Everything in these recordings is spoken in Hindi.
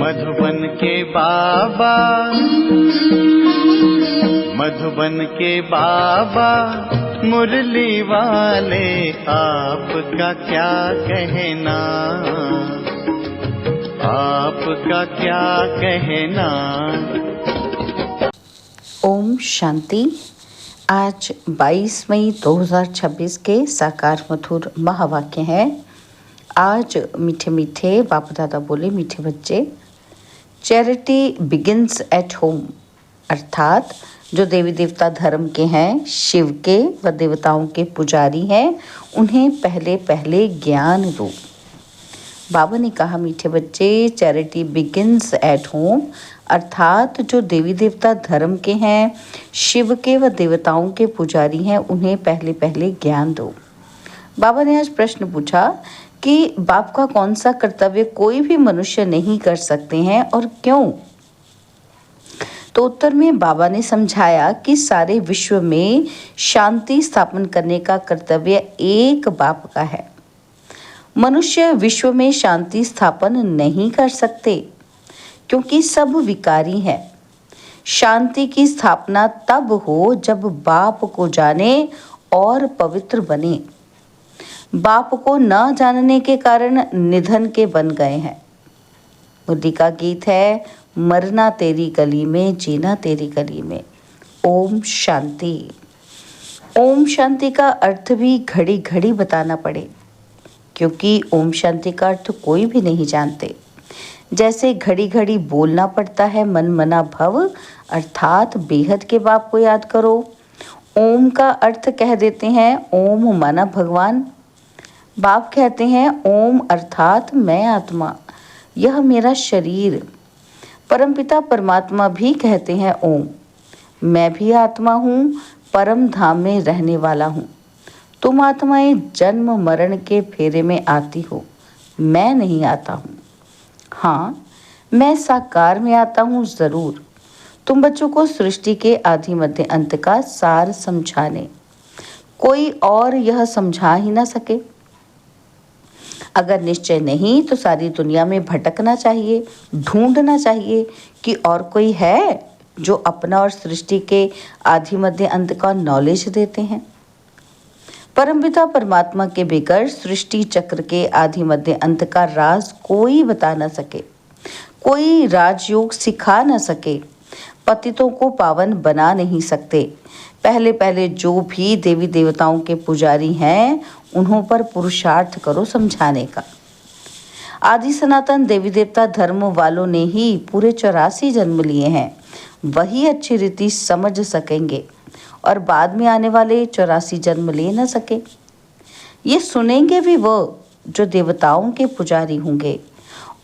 मधुबन के बाबा, मधुबन के बाबा मुरली वाले, आपका क्या कहना, आपका क्या कहना। ओम शांति। आज 22 मई 2026 के साकार मधुर महावाक्य हैं। आज मीठे मीठे बाप दादा बोले, मीठे बच्चे, चैरिटी बिगिंस एट होम, अर्थात जो देवी देवता धर्म के हैं, शिव के व देवताओं के पुजारी हैं, उन्हें पहले पहले ज्ञान दो। बाबा ने कहा, मीठे बच्चे, चैरिटी बिगिंस एट होम, अर्थात जो देवी देवता धर्म के हैं, शिव के व देवताओं के पुजारी हैं, उन्हें पहले पहले ज्ञान दो। बाबा ने आज प्रश्न पूछा कि बाप का कौन सा कर्तव्य कोई भी मनुष्य नहीं कर सकते हैं और क्यों? तो उत्तर में बाबा ने समझाया कि सारे विश्व में शांति स्थापन करने का कर्तव्य एक बाप का है। मनुष्य विश्व में शांति स्थापन नहीं कर सकते क्योंकि सब विकारी हैं। शांति की स्थापना तब हो जब बाप को जाने और पवित्र बने। बाप को न जानने के कारण निधन के बन गए हैं। मुरली का गीत है, मरना तेरी गली में, जीना तेरी गली में। ओम शांति। ओम शांति का अर्थ भी घड़ी घड़ी बताना पड़े, क्योंकि ओम शांति का अर्थ कोई भी नहीं जानते। जैसे घड़ी घड़ी बोलना पड़ता है, मन मना भव, अर्थात बेहद के बाप को याद करो। ओम का अर्थ कह देते हैं, ओम माना भगवान। बाप कहते हैं ओम अर्थात मैं आत्मा, यह मेरा शरीर। परमपिता परमात्मा भी कहते हैं ओम, मैं भी आत्मा हूँ, परम धाम में रहने वाला हूँ। तुम आत्माएं जन्म मरण के फेरे में आती हो, मैं नहीं आता हूँ। हाँ, मैं साकार में आता हूँ ज़रूर, तुम बच्चों को सृष्टि के आदि मध्य अंत का सार समझाने। कोई और यह समझा ही ना सके। अगर निश्चय नहीं तो सारी दुनिया में भटकना चाहिए, ढूंढना चाहिए कि और कोई है जो अपना और सृष्टि के आदि मध्य अंत का नॉलेज देते हैं। परमपिता परमात्मा के बगैर सृष्टि चक्र के आदि मध्य अंत का राज कोई बता न सके, कोई राजयोग सिखा न सके, पतितों को पावन बना नहीं सकते। पहले पहले जो भी देवी देवताओं के पुजारी हैं, उन्हों पर पुरुषार्थ करो समझाने का। आदि सनातन देवी देवता धर्म वालों ने ही पूरे 84 जन्म लिए हैं, वही अच्छी रीति समझ सकेंगे और बाद में आने वाले 84 जन्म ले न सके। ये सुनेंगे भी वो जो देवताओं के पुजारी होंगे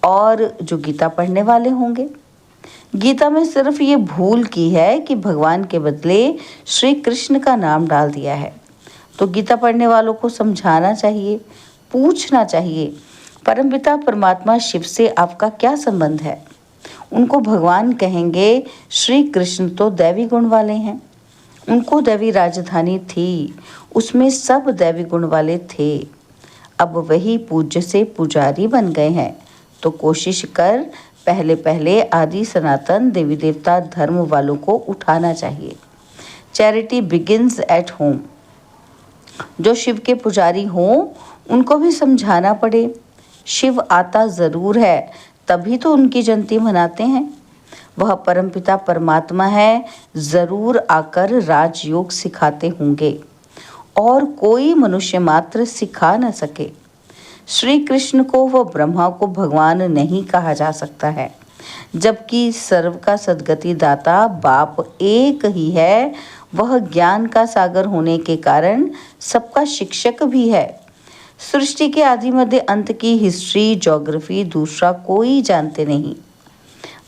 और जो गीता पढ़ने वाले होंगे। गीता में सिर्फ ये भूल की है कि भगवान के बदले श्री कृष्ण का नाम डाल दिया है। तो गीता पढ़ने वालों को समझाना चाहिए, पूछना चाहिए, परमपिता परमात्मा शिव से आपका क्या संबंध है? उनको भगवान कहेंगे, श्री कृष्ण तो दैवी गुण वाले हैं, उनको दैवी राजधानी थी, उसमें सब दैवी गुण वाले थे। अब वही पूज्य से पुजारी बन गए हैं। तो कोशिश कर पहले पहले आदि सनातन देवी देवता धर्म वालों को उठाना चाहिए। Charity begins at home. जो शिव के पुजारी हों, उनको भी समझाना पड़े। शिव आता ज़रूर है, तभी तो उनकी जयंती मनाते हैं। वह परमपिता परमात्मा है, ज़रूर आकर राजयोग सिखाते होंगे और कोई मनुष्य मात्र सिखा न सके। श्री कृष्ण को व ब्रह्मा को भगवान नहीं कहा जा सकता है, जबकि सर्व का सद्गति दाता बाप एक ही है। वह ज्ञान का सागर होने के कारण सबका शिक्षक भी है। सृष्टि के आदि मध्य अंत की हिस्ट्री, ज्योग्राफी दूसरा कोई जानते नहीं।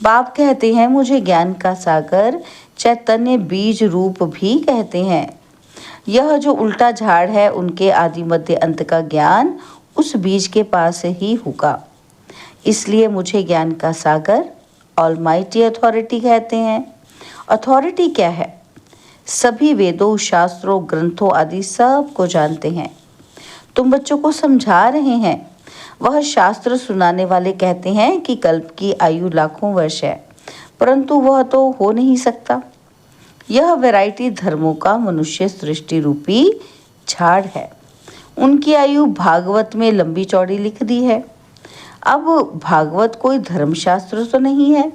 बाप कहते हैं, मुझे ज्ञान का सागर चैतन्य बीज रूप भी कहते हैं। यह जो उल्टा झाड़ है, उनके आदि मध्य अंत का ज्ञान उस बीज के पास ही होगा। इसलिए मुझे ज्ञान का सागर, ऑलमाइटी अथॉरिटी कहते हैं। अथॉरिटी क्या है? सभी वेदों, शास्त्रों, ग्रंथों आदि सब को जानते हैं। तुम बच्चों को समझा रहे हैं। वह शास्त्र सुनाने वाले कहते हैं कि कल्प की आयु लाखों वर्ष है, परंतु वह तो हो नहीं सकता। यह वैरायटी धर्मों का मनुष्य सृष्टि रूपी झाड़ है। उनकी आयु भागवत में लंबी चौड़ी लिख दी है। अब भागवत कोई धर्मशास्त्र तो नहीं है,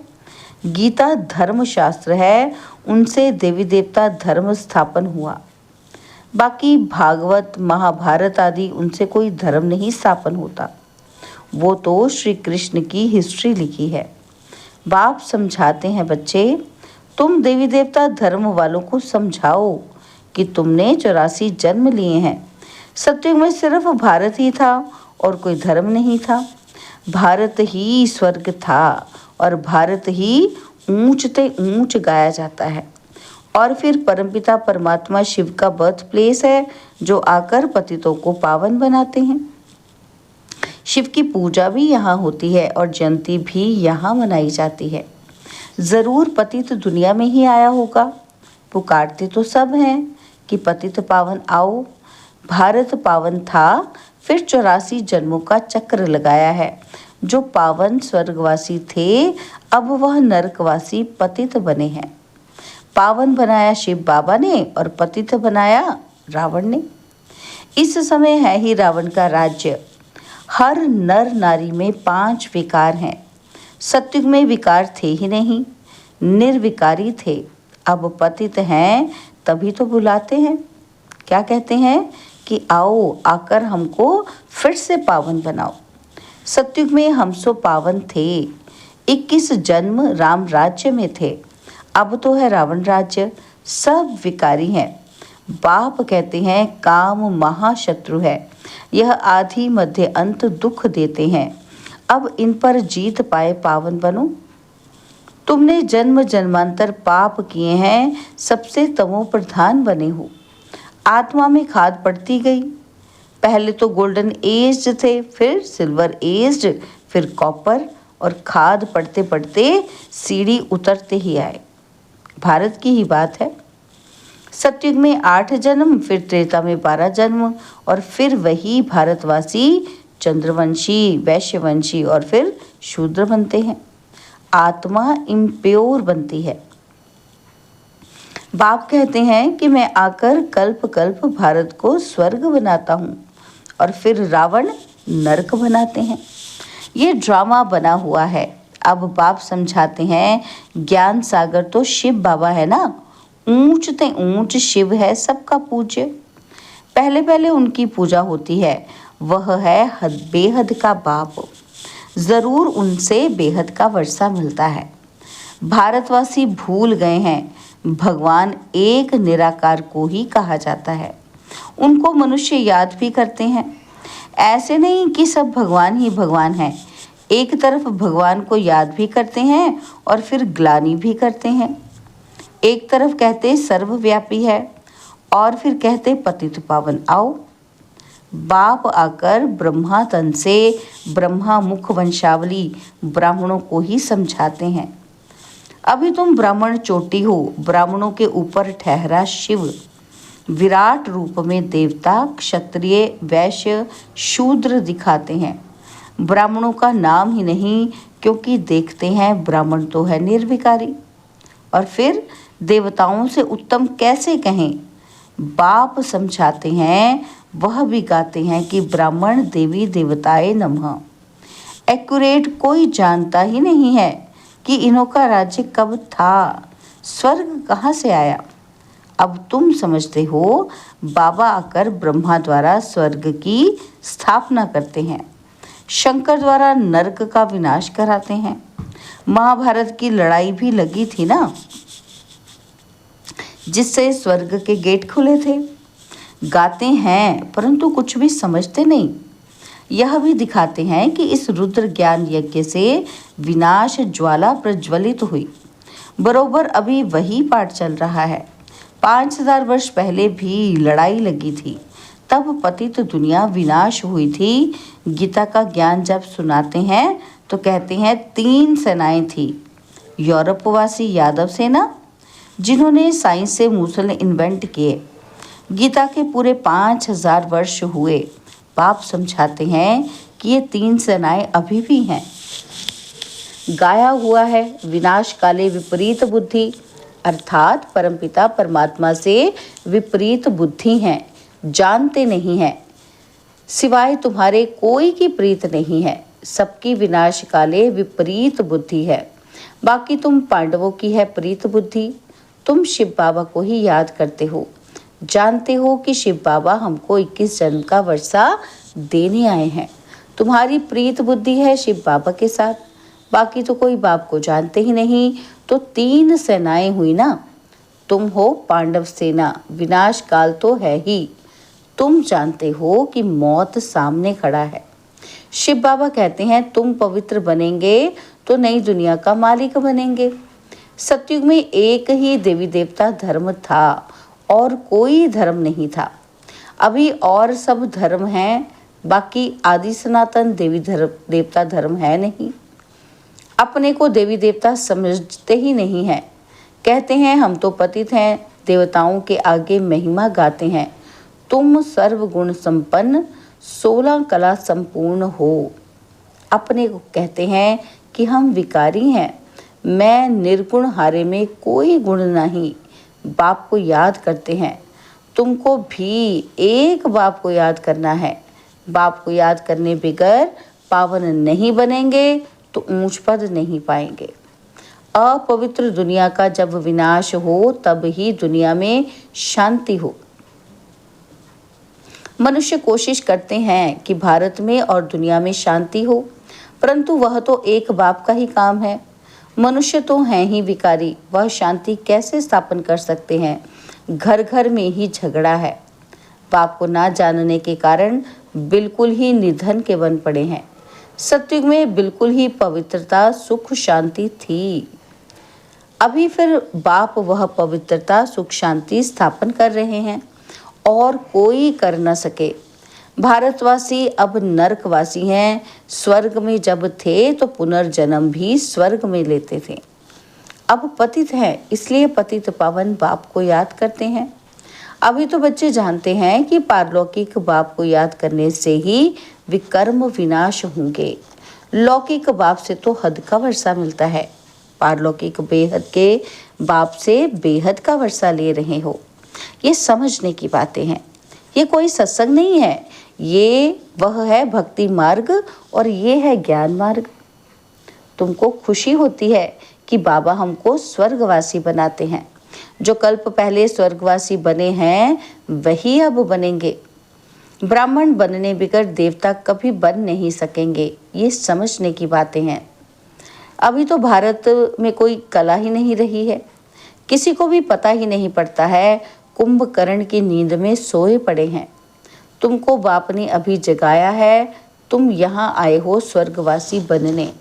गीता धर्मशास्त्र है, उनसे देवी देवता धर्म स्थापन हुआ। बाकी भागवत महाभारत आदि उनसे कोई धर्म नहीं स्थापन होता, वो तो श्री कृष्ण की हिस्ट्री लिखी है। बाप समझाते हैं, बच्चे तुम देवी देवता धर्म वालों को समझाओ कि तुमने 84 जन्म लिए हैं। सत्युग में सिर्फ भारत ही था और कोई धर्म नहीं था। भारत ही स्वर्ग था और भारत ही ऊंचते ऊंच गाया जाता है। और फिर परमपिता परमात्मा शिव का बर्थ प्लेस है, जो आकर पतितों को पावन बनाते हैं। शिव की पूजा भी यहाँ होती है और जयंती भी यहाँ मनाई जाती है। जरूर पतित दुनिया में ही आया होगा। पुकारते तो सब हैं कि पतित पावन आओ। भारत पावन था, फिर 84 जन्मों का चक्र लगाया है। जो पावन स्वर्गवासी थे, अब वह नरकवासी पतित बने हैं। पावन बनाया शिव बाबा ने और पतित बनाया रावण ने। इस समय है ही रावण का राज्य। हर नर नारी में 5 विकार हैं। सत्युग में विकार थे ही नहीं, निर्विकारी थे। अब पतित हैं तभी तो बुलाते हैं। क्या कहते हैं कि आओ, आकर हमको फिर से पावन बनाओ। सत्युग में हम सो पावन थे। 21 जन्म राम राज्य में थे, अब तो है रावण राज्य। सब विकारी हैं। बाप कहते हैं काम महाशत्रु है, यह आदि मध्य अंत दुख देते हैं। अब इन पर जीत पाए पावन बनो। तुमने जन्म जन्मांतर पाप किए हैं, सबसे तमो प्रधान बने हो। आत्मा में खाद पड़ती गई। पहले तो गोल्डन एज थे, फिर सिल्वर एज, फिर कॉपर, और खाद पड़ते पड़ते सीढ़ी उतरते ही आए। भारत की ही बात है। सतयुग में 8 जन्म, फिर त्रेता में 12 जन्म, और फिर वही भारतवासी चंद्रवंशी, वैश्यवंशी और फिर शूद्र बनते हैं। आत्मा इम्प्योर बनती है। बाप कहते हैं कि मैं आकर कल्प कल्प भारत को स्वर्ग बनाता हूँ और फिर रावण नरक बनाते हैं। ये ड्रामा बना हुआ है। अब बाप समझाते हैं ज्ञान सागर तो शिव बाबा है ना, ऊंचते ऊंच शिव है, सबका पूज्य। पहले पहले उनकी पूजा होती है, वह है बेहद का बाप। जरूर उनसे बेहद का वर्षा मिलता है। भारतवासी भूल गए हैं भगवान एक निराकार को ही कहा जाता है। उनको मनुष्य याद भी करते हैं। ऐसे नहीं कि सब भगवान ही भगवान हैं। एक तरफ भगवान को याद भी करते हैं और फिर ग्लानि भी करते हैं। एक तरफ कहते सर्वव्यापी है और फिर कहते पतित पावन आओ। बाप आकर ब्रह्मा तन से ब्रह्मा मुख वंशावली ब्राह्मणों को ही समझाते हैं। अभी तुम ब्राह्मण चोटी हो, ब्राह्मणों के ऊपर ठहरा शिव। विराट रूप में देवता, क्षत्रिय, वैश्य, शूद्र दिखाते हैं। ब्राह्मणों का नाम ही नहीं, क्योंकि देखते हैं ब्राह्मण तो है निर्विकारी। और फिर देवताओं से उत्तम कैसे कहें? बाप समझाते हैं, वह भी गाते हैं कि ब्राह्मण देवी देवताए नमः। एक्यूरेट कोई जानता ही नहीं है कि इन्हों का राज्य कब था, स्वर्ग कहाँ से आया। अब तुम समझते हो, बाबा आकर ब्रह्मा द्वारा स्वर्ग की स्थापना करते हैं, शंकर द्वारा नरक का विनाश कराते हैं। महाभारत की लड़ाई भी लगी थी ना, जिससे स्वर्ग के गेट खुले थे। गाते हैं परंतु कुछ भी समझते नहीं। यह भी दिखाते हैं कि इस रुद्र ज्ञान यज्ञ से विनाश ज्वाला प्रज्वलित हुई। बरोबर अभी वही पाठ चल रहा है। 5000 वर्ष पहले भी लड़ाई लगी थी, तब पतित दुनिया विनाश हुई थी। गीता का ज्ञान जब सुनाते हैं तो कहते हैं 3 सेनाएं थी। यूरोपवासी यादव सेना, जिन्होंने साइंस से मूसल इन्वेंट किए। गीता के पूरे 5000 वर्ष हुए। बाप समझाते हैं कि ये 3 सेनाएं अभी भी हैं। गाया हुआ है, विनाश काले विपरीत बुद्धि, अर्थात परमपिता परमात्मा से विपरीत बुद्धि हैं, जानते नहीं हैं। सिवाय तुम्हारे कोई की प्रीत नहीं है, सबकी विनाश काले विपरीत बुद्धि है। बाकी तुम पांडवों की है प्रीत बुद्धि। तुम शिव बाबा को ही याद करते हो, जानते हो कि शिव बाबा हमको 21 जन्म का वर्षा देने आए हैं। तुम्हारी प्रीत बुद्धि है शिव बाबा के साथ, बाकी तो कोई बाप को जानते ही नहीं। तो 3 सेनाएं हुई ना, तुम हो पांडव सेना, विनाश काल तो है ही। तुम जानते हो कि मौत सामने खड़ा है। शिव बाबा कहते हैं तुम पवित्र बनेंगे तो नई दुनिया का मालिक बनेंगे। सतयुग में एक ही देवी देवता धर्म था और कोई धर्म नहीं था। अभी और सब धर्म हैं, बाकी आदि सनातन देवी देवता धर्म है नहीं। अपने को देवी देवता समझते ही नहीं है, कहते हैं हम तो पतित हैं, देवताओं के आगे महिमा गाते हैं। तुम सर्वगुण संपन्न 16 कला संपूर्ण हो। अपने को कहते हैं कि हम विकारी हैं, मैं निर्गुण हारे में कोई गुण नहीं। बाप को याद करते हैं, तुमको भी एक बाप को याद करना है। बाप को याद करने बगैर पावन नहीं बनेंगे तो ऊंच पद नहीं पाएंगे। अपवित्र दुनिया का जब विनाश हो तब ही दुनिया में शांति हो। मनुष्य कोशिश करते हैं कि भारत में और दुनिया में शांति हो, परंतु वह तो एक बाप का ही काम है। मनुष्य तो हैं ही विकारी, वह शांति कैसे स्थापन कर सकते हैं। घर घर में ही झगड़ा है। बाप को ना जानने के कारण बिल्कुल ही निधन के बन पड़े हैं। सतयुग में बिल्कुल ही पवित्रता सुख शांति थी। अभी फिर बाप वह पवित्रता सुख शांति स्थापन कर रहे हैं और कोई कर न सके। भारतवासी अब नरकवासी हैं। स्वर्ग में जब थे तो पुनर्जन्म भी स्वर्ग में लेते थे। अब पतित हैं, इसलिए पतित पावन बाप को याद करते हैं। अभी तो बच्चे जानते हैं कि पारलौकिक बाप को याद करने से ही विकर्म विनाश होंगे। लौकिक बाप से तो हद का वर्षा मिलता है, पारलौकिक बेहद के बाप से बेहद का वर्षा ले रहे हो। ये समझने की बातें हैं, ये कोई सत्संग नहीं है, ये वह है भक्ति मार्ग और ये है ज्ञान मार्ग। तुमको खुशी होती है कि बाबा हमको स्वर्गवासी बनाते हैं। जो कल्प पहले स्वर्गवासी बने हैं वही अब बनेंगे। ब्राह्मण बनने बगैर देवता कभी बन नहीं सकेंगे, ये समझने की बातें हैं। अभी तो भारत में कोई कला ही नहीं रही है, किसी को भी पता ही नहीं पड़ता है। कुंभकर्ण की नींद में सोए पड़े हैं। तुमको बाप ने अभी जगाया है, तुम यहाँ आए हो स्वर्गवासी बनने।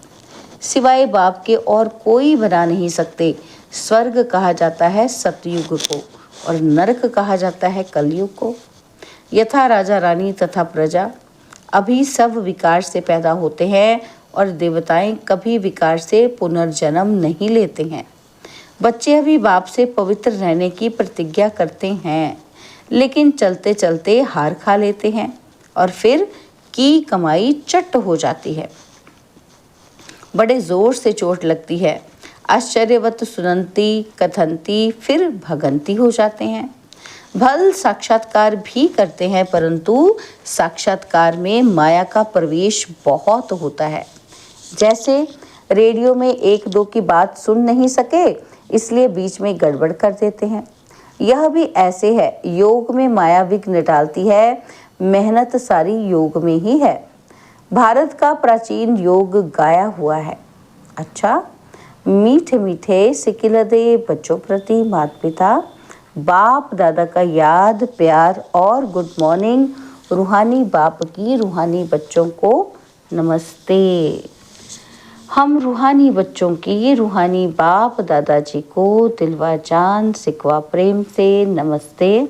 सिवाय बाप के और कोई बना नहीं सकते। स्वर्ग कहा जाता है सतयुग को और नरक कहा जाता है कलयुग को। यथा राजा रानी तथा प्रजा, अभी सब विकार से पैदा होते हैं और देवताएं कभी विकार से पुनर्जन्म नहीं लेते हैं। बच्चे अभी बाप से पवित्र रहने की प्रतिज्ञा करते हैं, लेकिन चलते चलते हार खा लेते हैं और फिर की कमाई चट हो जाती है। बड़े जोर से चोट लगती है, आश्चर्यवत सुनंती कथनती फिर भगंती हो जाते हैं। भल साक्षात्कार भी करते हैं, परंतु साक्षात्कार में माया का प्रवेश बहुत होता है। जैसे रेडियो में 1-2 की बात सुन नहीं सके, इसलिए बीच में गड़बड़ कर देते हैं। यह भी ऐसे है, योग में माया विघ्न डालती है, मेहनत सारी योग में ही है। भारत का प्राचीन योग गाया हुआ है। अच्छा, मीठे मीठे सिकिलदे बच्चों प्रति माता पिता बाप दादा का याद प्यार और गुड मॉर्निंग। रूहानी बाप की रूहानी बच्चों को नमस्ते। हम रूहानी बच्चों की रूहानी बाप दादाजी को दिलवा जान सिकवा प्रेम से नमस्ते।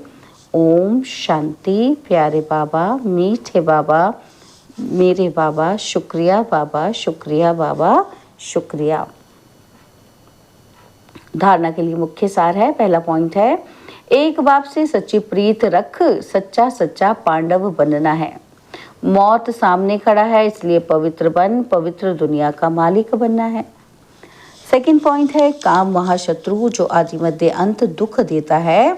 ओम शांति। प्यारे बाबा, मीठे बाबा, मेरे बाबा, शुक्रिया बाबा, शुक्रिया बाबा, शुक्रिया। धारणा के लिए मुख्य सार है। पहला पॉइंट है, एक बाप से सच्ची प्रीत रख, सच्चा सच्चा पांडव बनना है। मौत सामने खड़ा है, इसलिए पवित्र बन, पवित्र दुनिया का मालिक बनना है। सेकंड पॉइंट है काम महाशत्रु जो आदि मध्य अंत दुख देता है,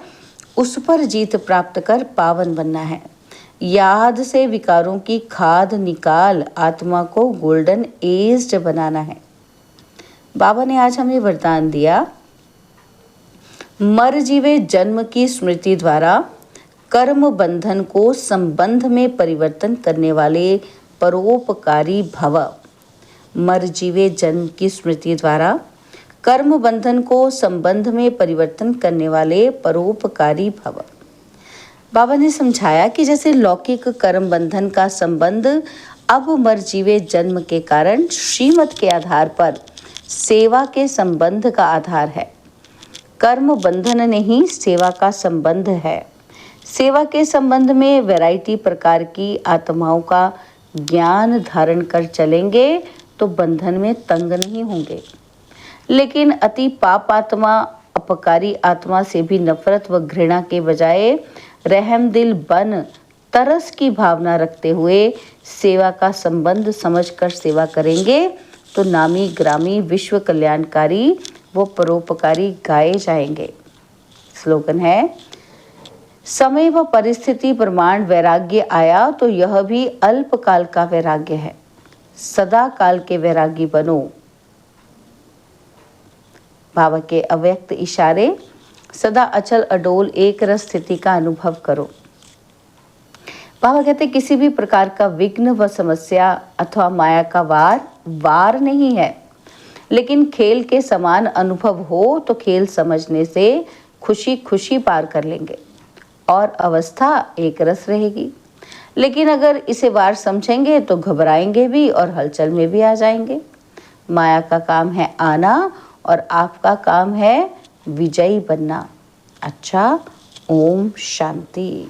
उस पर जीत प्राप्त कर पावन बनना है। याद से विकारों की खाद निकाल आत्मा को गोल्डन एज्ड बनाना है। बाबा ने आज हमें वरदान दिया, मर जीवे जन्म की स्मृति द्वारा कर्म बंधन को संबंध में परिवर्तन करने वाले परोपकारी भव। मर जीवे जन्म की स्मृति द्वारा कर्म बंधन को संबंध में परिवर्तन करने वाले परोपकारी भव। बाबा ने समझाया कि जैसे लौकिक कर्म बंधन का संबंध अब मर जीवे जन्म के कारण श्रीमत के आधार पर सेवा के संबंध का आधार है, कर्म बंधन नहीं सेवा का संबंध है। सेवा के संबंध में वैरायटी प्रकार की आत्माओं का ज्ञान धारण कर चलेंगे तो बंधन में तंग नहीं होंगे, लेकिन अति पाप आत्मा अपकारी आत्मा से भी नफरत व घृणा के बजाय रहम दिल बन तरस की भावना रखते हुए सेवा का संबंध समझकर सेवा करेंगे तो नामी ग्रामी विश्व कल्याणकारी वो परोपकारी गाए जाएंगे। स्लोगन है, समय व परिस्थिति प्रमाण वैराग्य आया तो यह भी अल्पकाल का वैराग्य है, सदा काल के वैरागी बनो। बाबा के अव्यक्त इशारे, सदा अचल अडोल एक रस स्थिति का अनुभव करो। बाबा कहते किसी भी प्रकार का विघ्न व समस्या अथवा माया का वार नहीं है, लेकिन खेल के समान अनुभव हो तो खेल समझने से खुशी खुशी पार कर लेंगे और अवस्था एक रस रहेगी। लेकिन अगर इसे वार समझेंगे तो घबराएंगे भी और हलचल में भी आ जाएंगे। माया का काम है आना और आपका काम है विजयी बनना। अच्छा, ओम शांति।